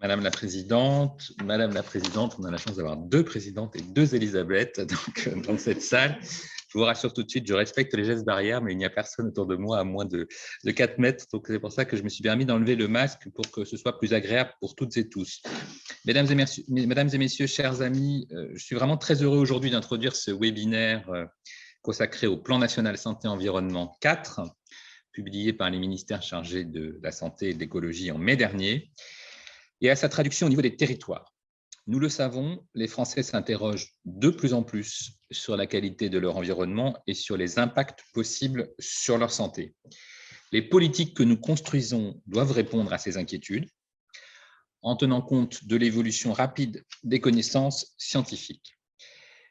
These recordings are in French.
Madame la Présidente, on a la chance d'avoir deux présidentes et deux Elisabeth dans cette salle. Je vous rassure tout de suite, je respecte les gestes barrières, mais il n'y a personne autour de moi à moins de 4 mètres. Donc, c'est pour ça que je me suis permis d'enlever le masque pour que ce soit plus agréable pour toutes et tous. Mesdames et messieurs, chers amis, je suis vraiment très heureux aujourd'hui d'introduire ce webinaire consacré au Plan national santé-environnement 4, publié par les ministères chargés de la santé et de l'écologie en mai dernier, et à sa traduction au niveau des territoires. Nous le savons, les Français s'interrogent de plus en plus sur la qualité de leur environnement et sur les impacts possibles sur leur santé. Les politiques que nous construisons doivent répondre à ces inquiétudes en tenant compte de l'évolution rapide des connaissances scientifiques.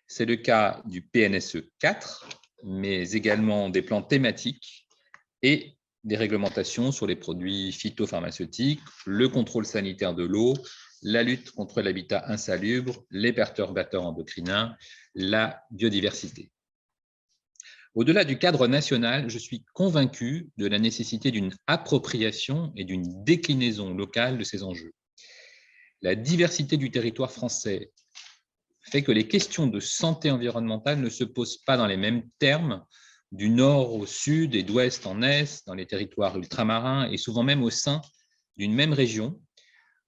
C'est le cas du PNSE 4, mais également des plans thématiques et des réglementations sur les produits phytopharmaceutiques, le contrôle sanitaire de l'eau, la lutte contre l'habitat insalubre, les perturbateurs endocriniens, la biodiversité. Au-delà du cadre national, je suis convaincu de la nécessité d'une appropriation et d'une déclinaison locale de ces enjeux. La diversité du territoire français fait que les questions de santé environnementale ne se posent pas dans les mêmes termes du nord au sud et d'ouest en est, dans les territoires ultramarins et souvent même au sein d'une même région,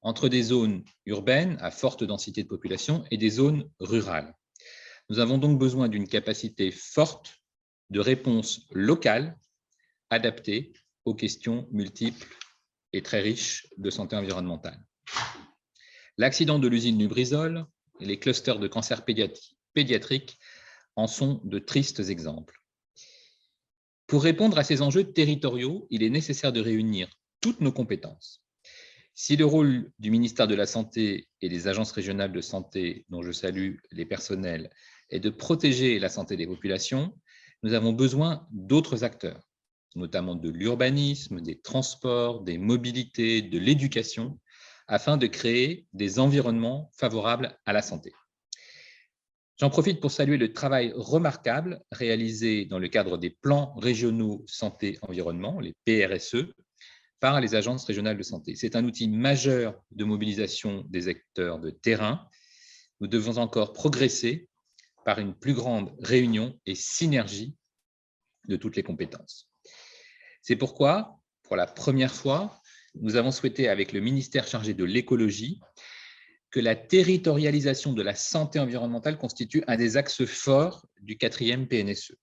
entre des zones urbaines à forte densité de population et des zones rurales. Nous avons donc besoin d'une capacité forte de réponse locale adaptée aux questions multiples et très riches de santé environnementale. L'accident de l'usine Lubrizol et les clusters de cancer pédiatrique en sont de tristes exemples. Pour répondre à ces enjeux territoriaux, il est nécessaire de réunir toutes nos compétences. Si le rôle du ministère de la Santé et des agences régionales de santé, dont je salue les personnels, est de protéger la santé des populations, nous avons besoin d'autres acteurs, notamment de l'urbanisme, des transports, des mobilités, de l'éducation, afin de créer des environnements favorables à la santé. J'en profite pour saluer le travail remarquable réalisé dans le cadre des plans régionaux santé-environnement, les PRSE, par les agences régionales de santé. C'est un outil majeur de mobilisation des acteurs de terrain. Nous devons encore progresser par une plus grande réunion et synergie de toutes les compétences. C'est pourquoi, pour la première fois, nous avons souhaité, avec le ministère chargé de l'écologie, que la territorialisation de la santé environnementale constitue un des axes forts du 4e PNSE.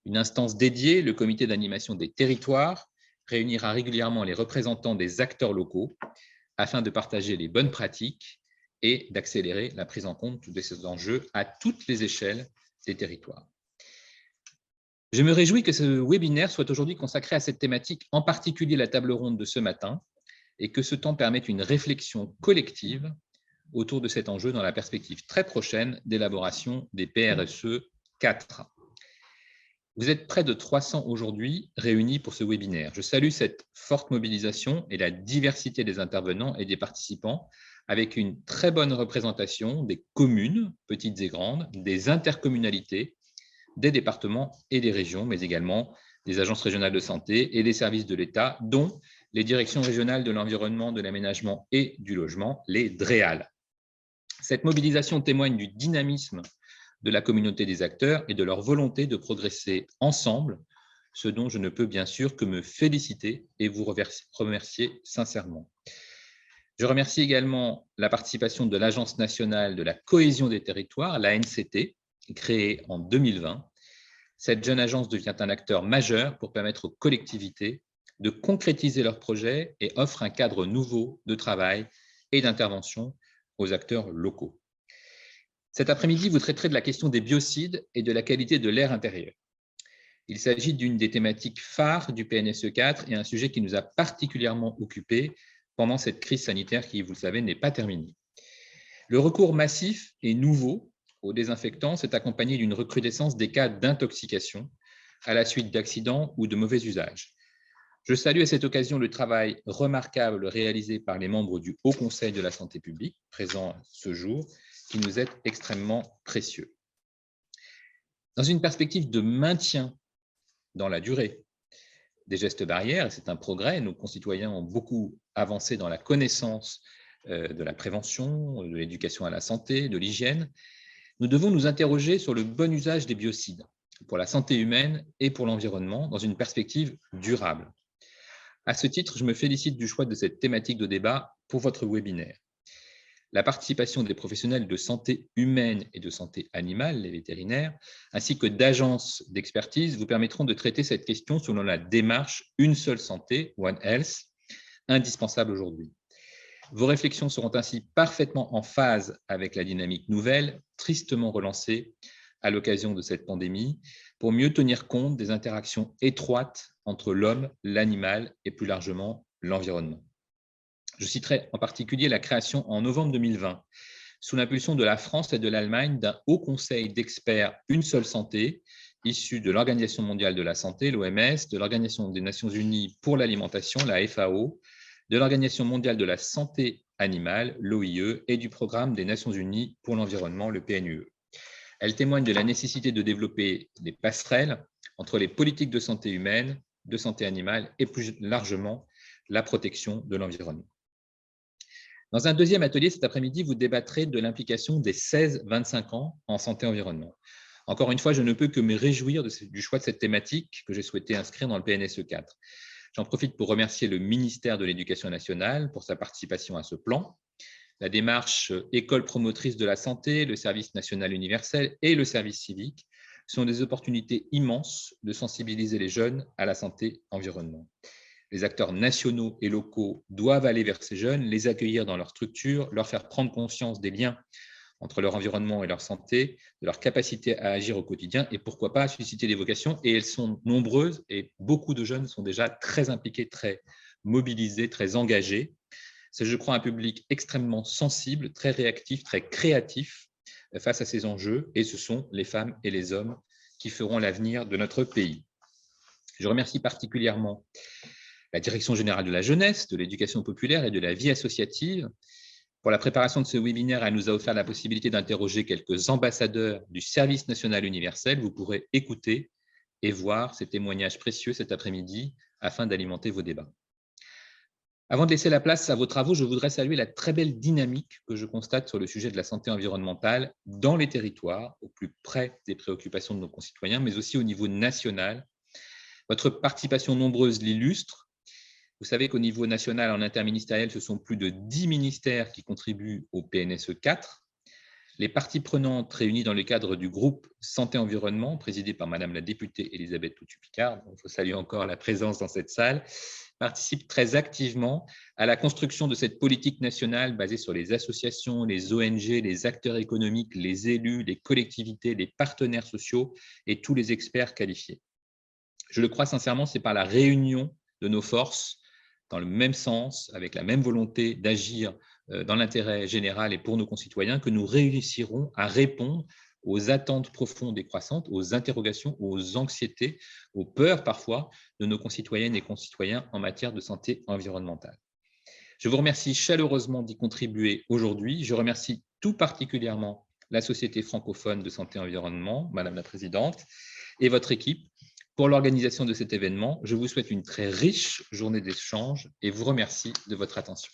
Une instance dédiée, le comité d'animation des territoires, réunira régulièrement les représentants des acteurs locaux afin de partager les bonnes pratiques et d'accélérer la prise en compte de ces enjeux à toutes les échelles des territoires. Je me réjouis que ce webinaire soit aujourd'hui consacré à cette thématique, en particulier la table ronde de ce matin, et que ce temps permette une réflexion collective autour de cet enjeu dans la perspective très prochaine d'élaboration des PRSE 4. Vous êtes près de 300 aujourd'hui réunis pour ce webinaire. Je salue cette forte mobilisation et la diversité des intervenants et des participants, avec une très bonne représentation des communes, petites et grandes, des intercommunalités, des départements et des régions, mais également des agences régionales de santé et des services de l'État, dont les directions régionales de l'environnement, de l'aménagement et du logement, les DREAL. Cette mobilisation témoigne du dynamisme de la communauté des acteurs et de leur volonté de progresser ensemble, ce dont je ne peux bien sûr que me féliciter et vous remercier sincèrement. Je remercie également la participation de l'Agence nationale de la cohésion des territoires, l'ANCT, créée en 2020. Cette jeune agence devient un acteur majeur pour permettre aux collectivités de concrétiser leurs projets et offre un cadre nouveau de travail et d'intervention aux acteurs locaux. Cet après-midi, vous traiterez de la question des biocides et de la qualité de l'air intérieur. Il s'agit d'une des thématiques phares du PNSE 4 et un sujet qui nous a particulièrement occupés pendant cette crise sanitaire qui, vous le savez, n'est pas terminée. Le recours massif et nouveau aux désinfectants s'est accompagné d'une recrudescence des cas d'intoxication à la suite d'accidents ou de mauvais usages. Je salue à cette occasion le travail remarquable réalisé par les membres du Haut Conseil de la santé publique, présents ce jour, qui nous est extrêmement précieux. Dans une perspective de maintien dans la durée des gestes barrières, et c'est un progrès, nos concitoyens ont beaucoup avancé dans la connaissance de la prévention, de l'éducation à la santé, de l'hygiène, nous devons nous interroger sur le bon usage des biocides pour la santé humaine et pour l'environnement dans une perspective durable. À ce titre, je me félicite du choix de cette thématique de débat pour votre webinaire. La participation des professionnels de santé humaine et de santé animale, les vétérinaires, ainsi que d'agences d'expertise vous permettront de traiter cette question selon la démarche Une seule santé, One Health, indispensable aujourd'hui. Vos réflexions seront ainsi parfaitement en phase avec la dynamique nouvelle, tristement relancée à l'occasion de cette pandémie, pour mieux tenir compte des interactions étroites entre l'homme, l'animal et plus largement l'environnement. Je citerai en particulier la création en novembre 2020, sous l'impulsion de la France et de l'Allemagne, d'un haut conseil d'experts Une seule santé, issu de l'Organisation mondiale de la santé, l'OMS, de l'Organisation des Nations unies pour l'alimentation, la FAO, de l'Organisation mondiale de la santé animale, l'OIE, et du Programme des Nations unies pour l'environnement, le PNUE. Elle témoigne de la nécessité de développer des passerelles entre les politiques de santé humaine, de santé animale et plus largement la protection de l'environnement. Dans un deuxième atelier cet après-midi, vous débattrez de l'implication des 16-25 ans en santé-environnement. Encore une fois, je ne peux que me réjouir du choix de cette thématique que j'ai souhaité inscrire dans le PNSE 4. J'en profite pour remercier le ministère de l'Éducation nationale pour sa participation à ce plan. La démarche École promotrice de la santé, le service national universel et le service civique sont des opportunités immenses de sensibiliser les jeunes à la santé-environnement. Les acteurs nationaux et locaux doivent aller vers ces jeunes, les accueillir dans leur structure, leur faire prendre conscience des liens entre leur environnement et leur santé, de leur capacité à agir au quotidien et pourquoi pas susciter des vocations. Et elles sont nombreuses et beaucoup de jeunes sont déjà très impliqués, très mobilisés, très engagés. C'est, je crois, un public extrêmement sensible, très réactif, très créatif face à ces enjeux et ce sont les femmes et les hommes qui feront l'avenir de notre pays. Je remercie particulièrement la Direction générale de la jeunesse, de l'éducation populaire et de la vie associative. Pour la préparation de ce webinaire, elle nous a offert la possibilité d'interroger quelques ambassadeurs du service national universel. Vous pourrez écouter et voir ces témoignages précieux cet après-midi afin d'alimenter vos débats. Avant de laisser la place à vos travaux, je voudrais saluer la très belle dynamique que je constate sur le sujet de la santé environnementale dans les territoires, au plus près des préoccupations de nos concitoyens, mais aussi au niveau national. Votre participation nombreuse l'illustre. Vous savez qu'au niveau national, en interministériel, ce sont plus de 10 ministères qui contribuent au PNSE 4. Les parties prenantes réunies dans le cadre du groupe Santé-Environnement, présidé par Madame la députée Elisabeth Toutu-Picard, il faut saluer encore la présence dans cette salle, participent très activement à la construction de cette politique nationale basée sur les associations, les ONG, les acteurs économiques, les élus, les collectivités, les partenaires sociaux et tous les experts qualifiés. Je le crois sincèrement, c'est par la réunion de nos forces dans le même sens, avec la même volonté d'agir dans l'intérêt général et pour nos concitoyens, que nous réussirons à répondre aux attentes profondes et croissantes, aux interrogations, aux anxiétés, aux peurs parfois de nos concitoyennes et concitoyens en matière de santé environnementale. Je vous remercie chaleureusement d'y contribuer aujourd'hui. Je remercie tout particulièrement la Société francophone de santé et environnement, Madame la Présidente, et votre équipe pour l'organisation de cet événement. Je vous souhaite une très riche journée d'échange et vous remercie de votre attention.